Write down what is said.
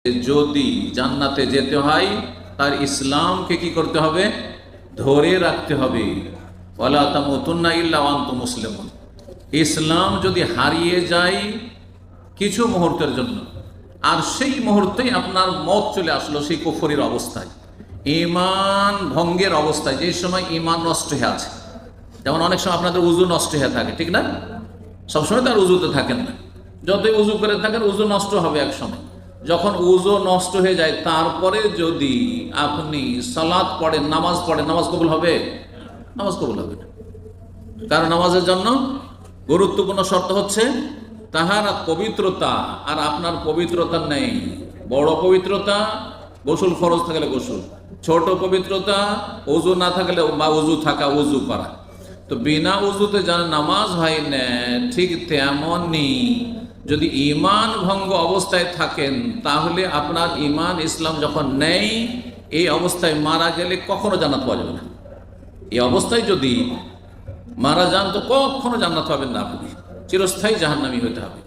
যদি জান্নাতে যেতে হয় তার ইসলামকে কি করতে হবে? ধরে রাখতে হবে। ওয়ালা তামুতুন্না ইল্লা ওয়া আনতুম মুসলিমুন। ইসলাম যদি হারিয়ে যায় কিছু মুহূর্তের জন্য, আর সেই মুহূর্তেই আপনার মত চলে আসলো সেই কুফরির অবস্থায়, ঈমান ভঙ্গের অবস্থায়, যে সময় ঈমান নষ্ট হয়ে আছে। যেমন অনেক সময় আপনাদের উযু নষ্ট হয়ে থাকে, ঠিক না? সবসময় তার উযুতে থাকেন না, যতই উযু করে থাকেন উযু নষ্ট হবে এক সময়। যখন উযু নষ্ট হয়ে যায় তারপরে যদি আপনি সালাত পড়েন, নামাজ পড়েন, নামাজ কবুল হবে? নামাজ কবুল হবে না। কারণ নামাজের জন্য গুরুত্বপূর্ণ শর্ত হচ্ছে তাহারাত, পবিত্রতা। আর আপনার পবিত্রতা নেই। বড় পবিত্রতা গোসল ফরজ থাকলে গোসল, ছোট পবিত্রতা উযু না থাকলে বা উযু থাকা, উযু করা। তো বিনা উযুতে যেন নামাজ হয় না, ঠিক তেমনই যদি ঈমান ভঙ্গ অবস্থায় থাকেন তাহলে আপনার ঈমান ইসলাম যখন নেই, এই অবস্থায় মারা গেলে কখনো জান্নাত পাওয়া যাবে না। এই অবস্থায় যদি মারা যান তো কখনো জান্নাত পাবেন না, আপনি চিরস্থায়ী জাহান্নামী হতে হবে।